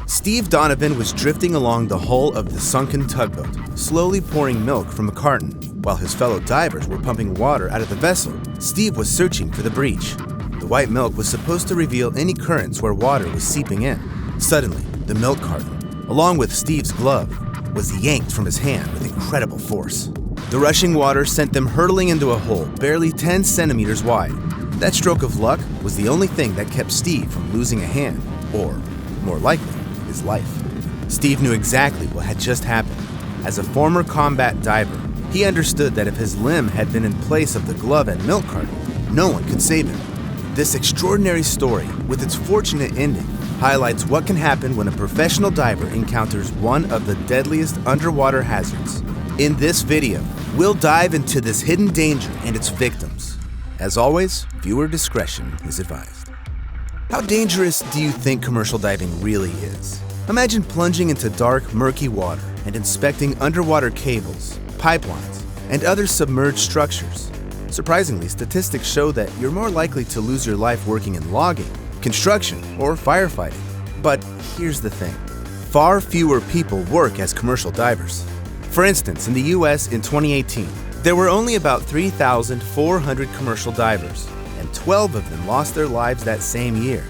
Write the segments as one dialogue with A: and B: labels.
A: Steve Donovan was drifting along the hull of the sunken tugboat, slowly pouring milk from a carton. While his fellow divers were pumping water out of the vessel, Steve was searching for the breach. The white milk was supposed to reveal any currents where water was seeping in. Suddenly, the milk carton, along with Steve's glove, was yanked from his hand with incredible force. The rushing water sent them hurtling into a hole barely 10 centimeters wide. That stroke of luck was the only thing that kept Steve from losing a hand, or, more likely, his life. Steve knew exactly what had just happened. As a former combat diver, he understood that if his limb had been in place of the glove and milk carton, no one could save him. This extraordinary story, with its fortunate ending, highlights what can happen when a professional diver encounters one of the deadliest underwater hazards. In this video, we'll dive into this hidden danger and its victims. As always, viewer discretion is advised. How dangerous do you think commercial diving really is? Imagine plunging into dark, murky water and inspecting underwater cables, pipelines, and other submerged structures. Surprisingly, statistics show that you're more likely to lose your life working in logging, construction, or firefighting. But here's the thing. Far fewer people work as commercial divers. For instance, in the US in 2018, there were only about 3,400 commercial divers, and 12 of them lost their lives that same year.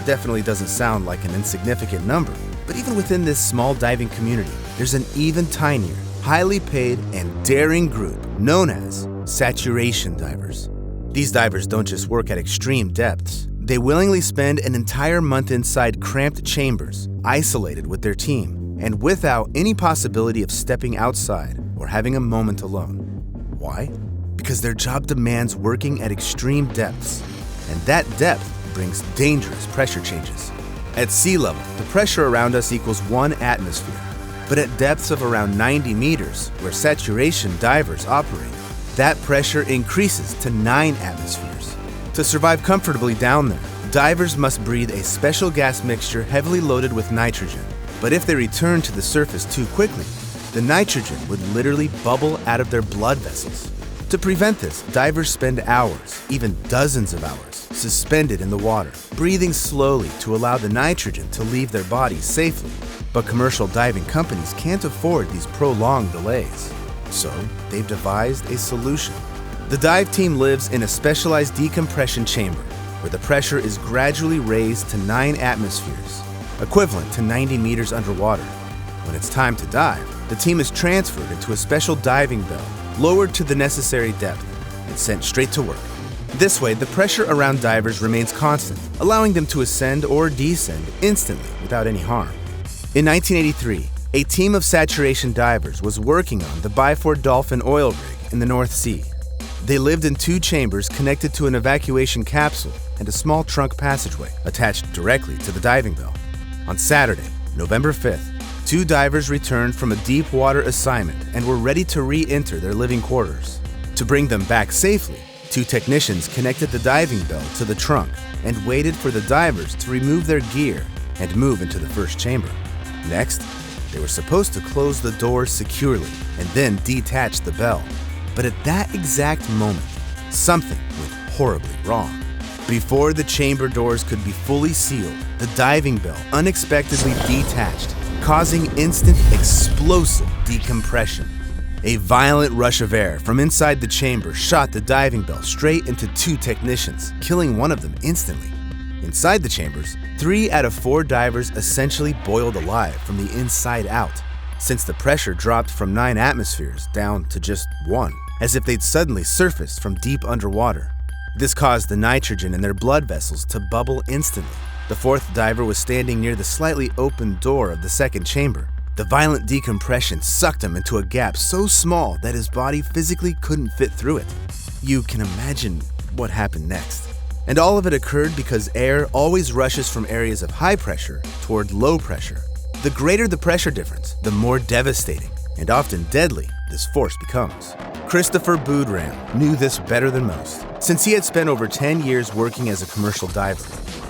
A: Definitely doesn't sound like an insignificant number, but even within this small diving community, there's an even tinier, highly paid, and daring group known as saturation divers. These divers don't just work at extreme depths. They willingly spend an entire month inside cramped chambers, isolated with their team, and without any possibility of stepping outside or having a moment alone. Why? Because their job demands working at extreme depths, and that depth brings dangerous pressure changes. At sea level, the pressure around us equals 1 atmosphere, but at depths of around 90 meters, where saturation divers operate, that pressure increases to 9 atmospheres. To survive comfortably down there, divers must breathe a special gas mixture heavily loaded with nitrogen. But if they return to the surface too quickly, the nitrogen would literally bubble out of their blood vessels. To prevent this, divers spend hours, even dozens of hours, suspended in the water, breathing slowly to allow the nitrogen to leave their bodies safely. But commercial diving companies can't afford these prolonged delays. So they've devised a solution. The dive team lives in a specialized decompression chamber where the pressure is gradually raised to 9 atmospheres, equivalent to 90 meters underwater. When it's time to dive, the team is transferred into a special diving bell, lowered to the necessary depth, and sent straight to work. This way, the pressure around divers remains constant, allowing them to ascend or descend instantly without any harm. In 1983, a team of saturation divers was working on the Byford Dolphin oil rig in the North Sea. They lived in 2 chambers connected to an evacuation capsule and a small trunk passageway attached directly to the diving bell. On Saturday, November 5th, 2 divers returned from a deep water assignment and were ready to re-enter their living quarters. To bring them back safely, 2 technicians connected the diving bell to the trunk and waited for the divers to remove their gear and move into the first chamber. Next, they were supposed to close the doors securely and then detach the bell. But at that exact moment, something went horribly wrong. Before the chamber doors could be fully sealed, the diving bell unexpectedly detached, causing instant explosive decompression. A violent rush of air from inside the chamber shot the diving bell straight into 2 technicians, killing one of them instantly. Inside the chambers, 3 out of 4 divers essentially boiled alive from the inside out, since the pressure dropped from 9 atmospheres down to just 1, as if they'd suddenly surfaced from deep underwater. This caused the nitrogen in their blood vessels to bubble instantly. The 4th diver was standing near the slightly open door of the 2nd chamber. The violent decompression sucked him into a gap so small that his body physically couldn't fit through it. You can imagine what happened next. And all of it occurred because air always rushes from areas of high pressure toward low pressure. The greater the pressure difference, the more devastating and often deadly this force becomes. Christopher Boudram knew this better than most, since he had spent over 10 years working as a commercial diver.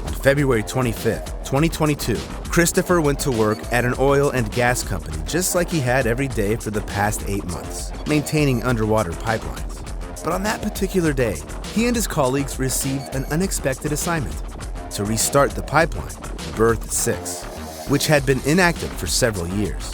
A: On February 25, 2022, Christopher went to work at an oil and gas company just like he had every day for the past 8 months, maintaining underwater pipelines. But on that particular day, he and his colleagues received an unexpected assignment: to restart the pipeline, Berth 6. which had been inactive for several years.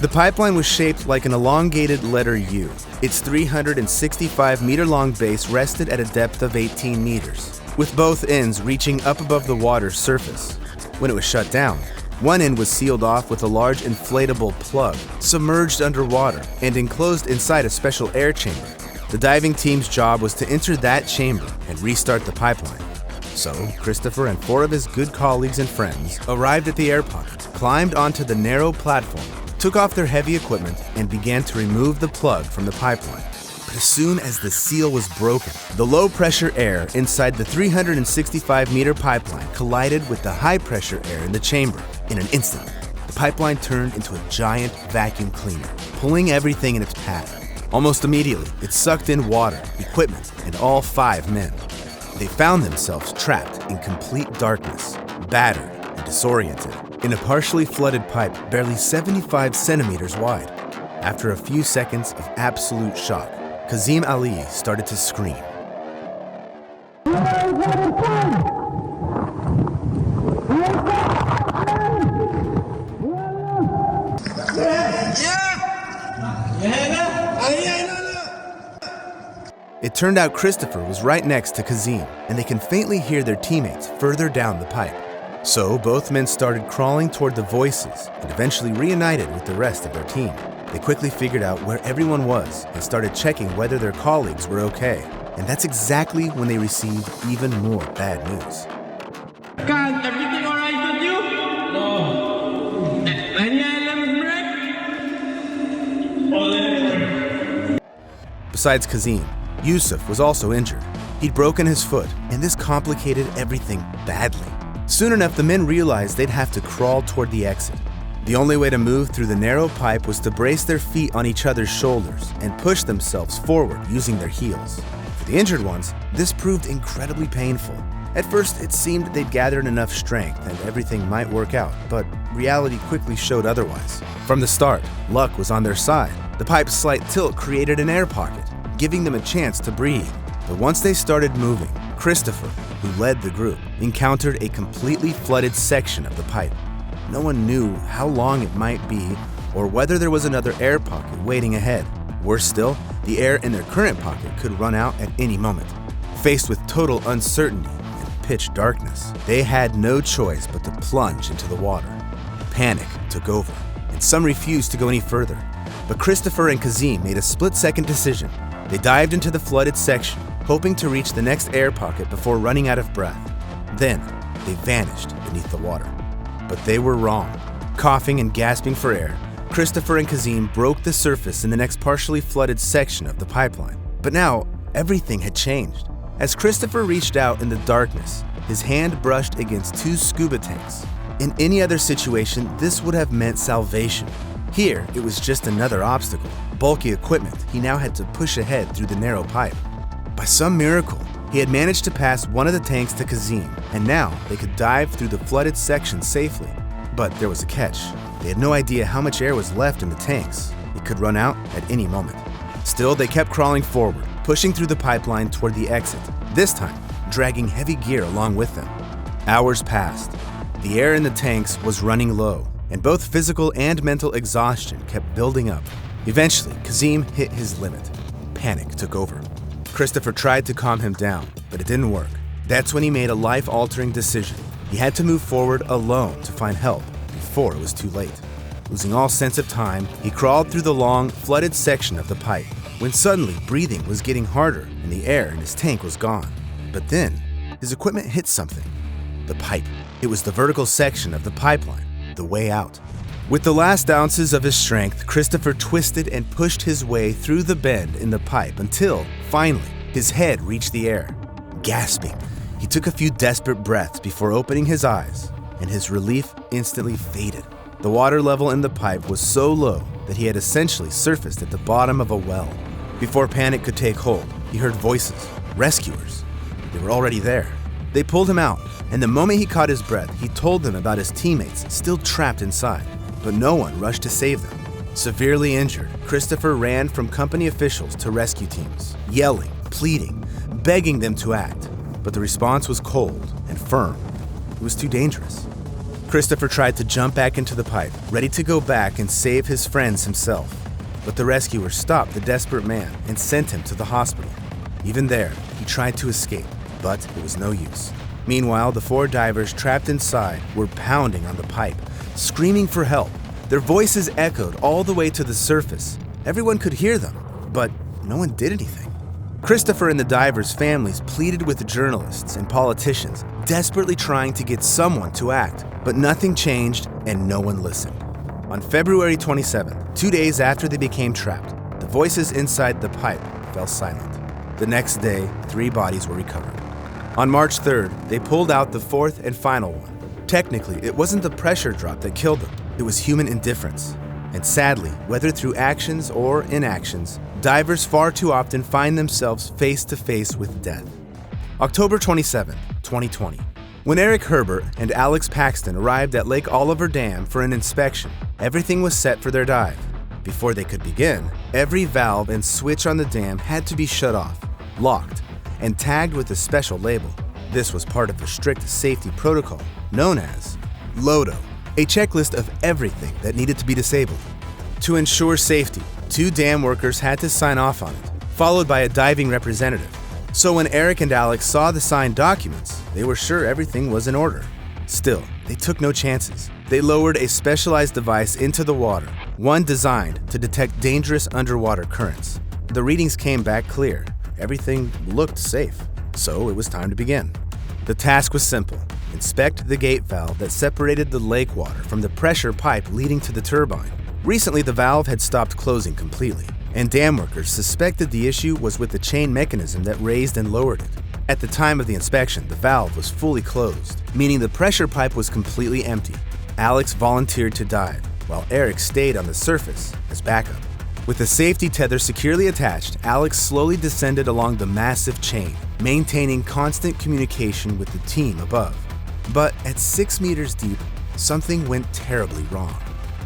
A: The pipeline was shaped like an elongated letter U. Its 365-meter-long base rested at a depth of 18 meters, with both ends reaching up above the water's surface. When it was shut down, one end was sealed off with a large inflatable plug, submerged underwater and enclosed inside a special air chamber. The diving team's job was to enter that chamber and restart the pipeline. So, Christopher and 4 of his good colleagues and friends arrived at the air pocket, climbed onto the narrow platform, took off their heavy equipment, and began to remove the plug from the pipeline. But as soon as the seal was broken, the low-pressure air inside the 365-meter pipeline collided with the high-pressure air in the chamber. In an instant, the pipeline turned into a giant vacuum cleaner, pulling everything in its path. Almost immediately, it sucked in water, equipment, and all 5 men. They found themselves trapped in complete darkness, battered and disoriented, in a partially flooded pipe barely 75 centimeters wide. After a few seconds of absolute shock, Kazim Ali started to scream. It turned out Christopher was right next to Kazim, and they can faintly hear their teammates further down the pipe. So both men started crawling toward the voices and eventually reunited with the rest of their team. They quickly figured out where everyone was and started checking whether their colleagues were okay. And that's exactly when they received even more bad news.
B: Can everything alright with you? No. Any break?
A: Besides Kazim, Yusuf was also injured. He'd broken his foot, and this complicated everything badly. Soon enough, the men realized they'd have to crawl toward the exit. The only way to move through the narrow pipe was to brace their feet on each other's shoulders and push themselves forward using their heels. For the injured ones, this proved incredibly painful. At first, it seemed they'd gathered enough strength and everything might work out, but reality quickly showed otherwise. From the start, luck was on their side. The pipe's slight tilt created an air pocket, giving them a chance to breathe. But once they started moving, Christopher, who led the group, encountered a completely flooded section of the pipe. No one knew how long it might be or whether there was another air pocket waiting ahead. Worse still, the air in their current pocket could run out at any moment. Faced with total uncertainty and pitch darkness, they had no choice but to plunge into the water. Panic took over, and some refused to go any further. But Christopher and Kazim made a split-second decision. They dived into the flooded section, hoping to reach the next air pocket before running out of breath. Then, they vanished beneath the water. But they were wrong. Coughing and gasping for air, Christopher and Kazim broke the surface in the next partially flooded section of the pipeline. But now, everything had changed. As Christopher reached out in the darkness, his hand brushed against 2 scuba tanks. In any other situation, this would have meant salvation. Here, it was just another obstacle. Bulky equipment he now had to push ahead through the narrow pipe. By some miracle, he had managed to pass one of the tanks to Kazim, and now they could dive through the flooded section safely. But there was a catch. They had no idea how much air was left in the tanks. It could run out at any moment. Still, they kept crawling forward, pushing through the pipeline toward the exit, this time dragging heavy gear along with them. Hours passed. The air in the tanks was running low, and both physical and mental exhaustion kept building up. Eventually, Kazim hit his limit. Panic took over. Christopher tried to calm him down, but it didn't work. That's when he made a life-altering decision. He had to move forward alone to find help before it was too late. Losing all sense of time, he crawled through the long, flooded section of the pipe, when suddenly breathing was getting harder and the air in his tank was gone. But then, his equipment hit something. The pipe. It was the vertical section of the pipeline, the way out. With the last ounces of his strength, Christopher twisted and pushed his way through the bend in the pipe until, finally, his head reached the air. Gasping, he took a few desperate breaths before opening his eyes, and his relief instantly faded. The water level in the pipe was so low that he had essentially surfaced at the bottom of a well. Before panic could take hold, he heard voices, rescuers. They were already there. They pulled him out, and the moment he caught his breath, he told them about his teammates still trapped inside. But no one rushed to save them. Severely injured, Christopher ran from company officials to rescue teams, yelling, pleading, begging them to act. But the response was cold and firm. It was too dangerous. Christopher tried to jump back into the pipe, ready to go back and save his friends himself. But the rescuers stopped the desperate man and sent him to the hospital. Even there, he tried to escape, but it was no use. Meanwhile, the 4 divers trapped inside were pounding on the pipe, screaming for help. Their voices echoed all the way to the surface. Everyone could hear them, but no one did anything. Christopher and the divers' families pleaded with the journalists and politicians, desperately trying to get someone to act, but nothing changed and no one listened. On February 27th, 2 days after they became trapped, the voices inside the pipe fell silent. The next day, 3 bodies were recovered. On March 3rd, they pulled out the 4th and final one. Technically, it wasn't the pressure drop that killed them, it was human indifference. And sadly, whether through actions or inactions, divers far too often find themselves face to face with death. October 27, 2020. When Eric Herbert and Alex Paxton arrived at Lake Oliver Dam for an inspection, everything was set for their dive. Before they could begin, every valve and switch on the dam had to be shut off, locked, and tagged with a special label. This was part of a strict safety protocol known as LODO, a checklist of everything that needed to be disabled. To ensure safety, 2 dam workers had to sign off on it, followed by a diving representative. So when Eric and Alex saw the signed documents, they were sure everything was in order. Still, they took no chances. They lowered a specialized device into the water, one designed to detect dangerous underwater currents. The readings came back clear. Everything looked safe, so it was time to begin. The task was simple. Inspect the gate valve that separated the lake water from the pressure pipe leading to the turbine. Recently, the valve had stopped closing completely, and dam workers suspected the issue was with the chain mechanism that raised and lowered it. At the time of the inspection, the valve was fully closed, meaning the pressure pipe was completely empty. Alex volunteered to dive, while Eric stayed on the surface as backup. With the safety tether securely attached, Alex slowly descended along the massive chain, maintaining constant communication with the team above. But at 6 meters deep, something went terribly wrong.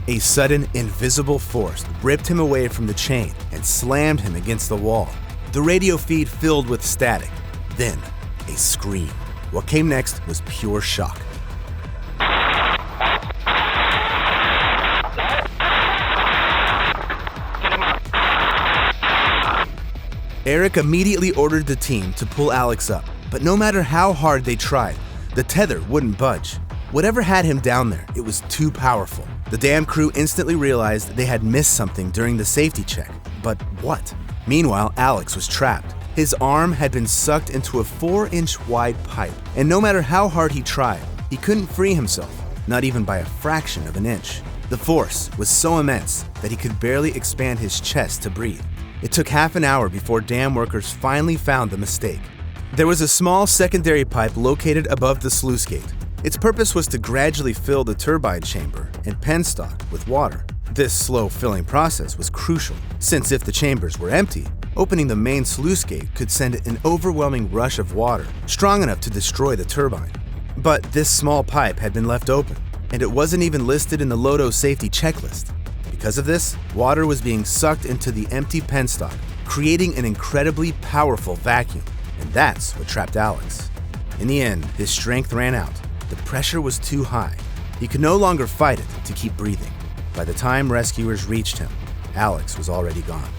A: A sudden, invisible force ripped him away from the chain and slammed him against the wall. The radio feed filled with static. Then, a scream. What came next was pure shock. Eric immediately ordered the team to pull Alex up, but no matter how hard they tried, the tether wouldn't budge. Whatever had him down there, it was too powerful. The dam crew instantly realized they had missed something during the safety check. But what? Meanwhile, Alex was trapped. His arm had been sucked into a 4-inch wide pipe, and no matter how hard he tried, he couldn't free himself, not even by a fraction of an inch. The force was so immense that he could barely expand his chest to breathe. It took half an hour before dam workers finally found the mistake. There was a small secondary pipe located above the sluice gate. Its purpose was to gradually fill the turbine chamber and penstock with water. This slow filling process was crucial, since if the chambers were empty, opening the main sluice gate could send an overwhelming rush of water, strong enough to destroy the turbine. But this small pipe had been left open, and it wasn't even listed in the LODO safety checklist. Because of this, water was being sucked into the empty penstock, creating an incredibly powerful vacuum, and that's what trapped Alex. In the end, his strength ran out. The pressure was too high. He could no longer fight it to keep breathing. By the time rescuers reached him, Alex was already gone.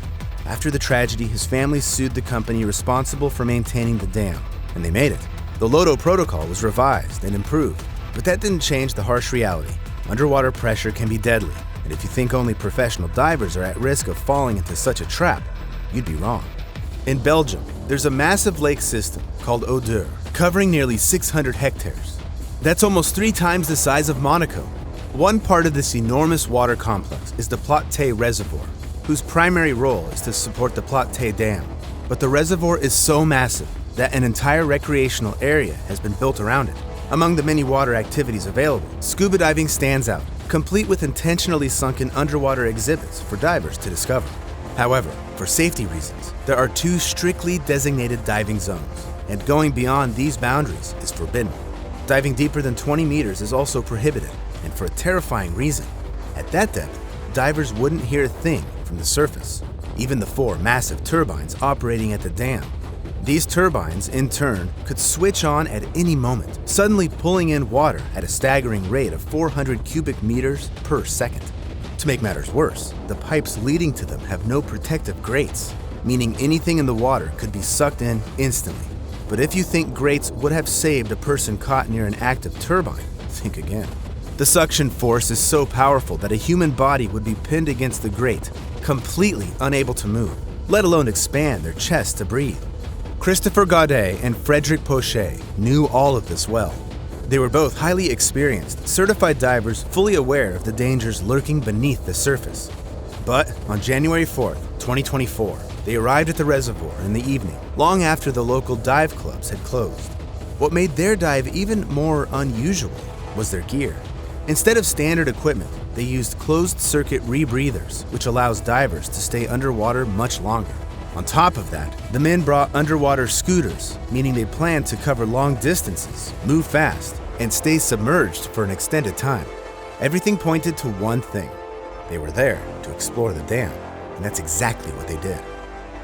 A: After the tragedy, his family sued the company responsible for maintaining the dam, and they made it. The LODO protocol was revised and improved, but that didn't change the harsh reality. Underwater pressure can be deadly, and if you think only professional divers are at risk of falling into such a trap, you'd be wrong. In Belgium, there's a massive lake system called Oder, covering nearly 600 hectares. That's almost 3 times the size of Monaco. One part of this enormous water complex is the Plot-Tay Reservoir, whose primary role is to support the Plot-Tay Dam. But the reservoir is so massive that an entire recreational area has been built around it. Among the many water activities available, scuba diving stands out, complete with intentionally sunken underwater exhibits for divers to discover. However, for safety reasons, there are 2 strictly designated diving zones, and going beyond these boundaries is forbidden. Diving deeper than 20 meters is also prohibited, and for a terrifying reason. At that depth, divers wouldn't hear a thing from the surface, even the 4 massive turbines operating at the dam. These turbines, in turn, could switch on at any moment, suddenly pulling in water at a staggering rate of 400 cubic meters per second. To make matters worse, the pipes leading to them have no protective grates, meaning anything in the water could be sucked in instantly. But if you think grates would have saved a person caught near an active turbine, think again. The suction force is so powerful that a human body would be pinned against the grate, completely unable to move, let alone expand their chest to breathe. Christopher Gaudet and Frederic Pochet knew all of this well. They were both highly experienced, certified divers fully aware of the dangers lurking beneath the surface. But on January 4th, 2024, they arrived at the reservoir in the evening, long after the local dive clubs had closed. What made their dive even more unusual was their gear. Instead of standard equipment, they used closed-circuit rebreathers, which allows divers to stay underwater much longer. On top of that, the men brought underwater scooters, meaning they planned to cover long distances, move fast, and stay submerged for an extended time. Everything pointed to one thing. They were there to explore the dam, and that's exactly what they did.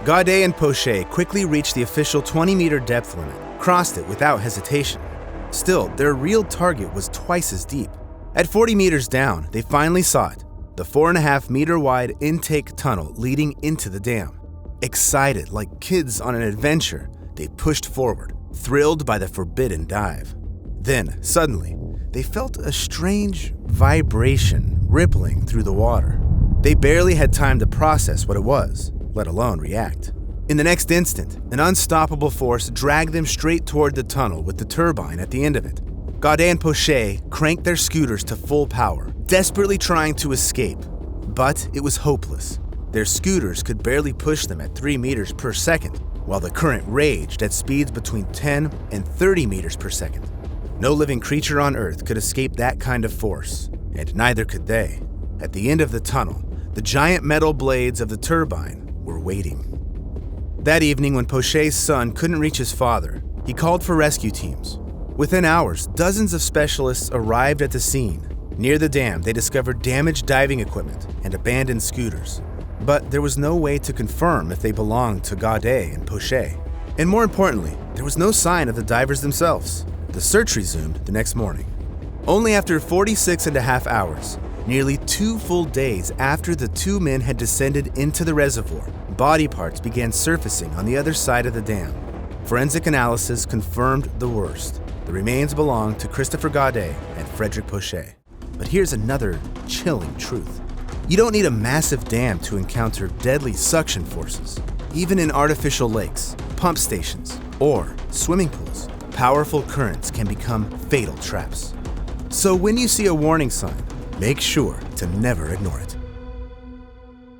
A: Gaudet and Pochet quickly reached the official 20-meter depth limit, crossed it without hesitation. Still, their real target was twice as deep. At 40 meters down, they finally saw it, the 4.5-meter-wide intake tunnel leading into the dam. Excited like kids on an adventure, they pushed forward, thrilled by the forbidden dive. Then, suddenly, they felt a strange vibration rippling through the water. They barely had time to process what it was, let alone react. In the next instant, an unstoppable force dragged them straight toward the tunnel with the turbine at the end of it. Gaudet and Pochet cranked their scooters to full power, desperately trying to escape. But it was hopeless. Their scooters could barely push them at 3 meters per second, while the current raged at speeds between 10 and 30 meters per second. No living creature on Earth could escape that kind of force, and neither could they. At the end of the tunnel, the giant metal blades of the turbine were waiting. That evening, when Pochet's son couldn't reach his father, he called for rescue teams. Within hours, dozens of specialists arrived at the scene. Near the dam, they discovered damaged diving equipment and abandoned scooters. But there was no way to confirm if they belonged to Gaudet and Pochet. And more importantly, there was no sign of the divers themselves. The search resumed the next morning. Only after 46.5 hours, nearly 2 full days after the 2 men had descended into the reservoir, body parts began surfacing on the other side of the dam. Forensic analysis confirmed the worst. The remains belonged to Christopher Gaudet and Frederic Pochet. But here's another chilling truth. You don't need a massive dam to encounter deadly suction forces. Even in artificial lakes, pump stations, or swimming pools, powerful currents can become fatal traps. So when you see a warning sign, make sure to never ignore it.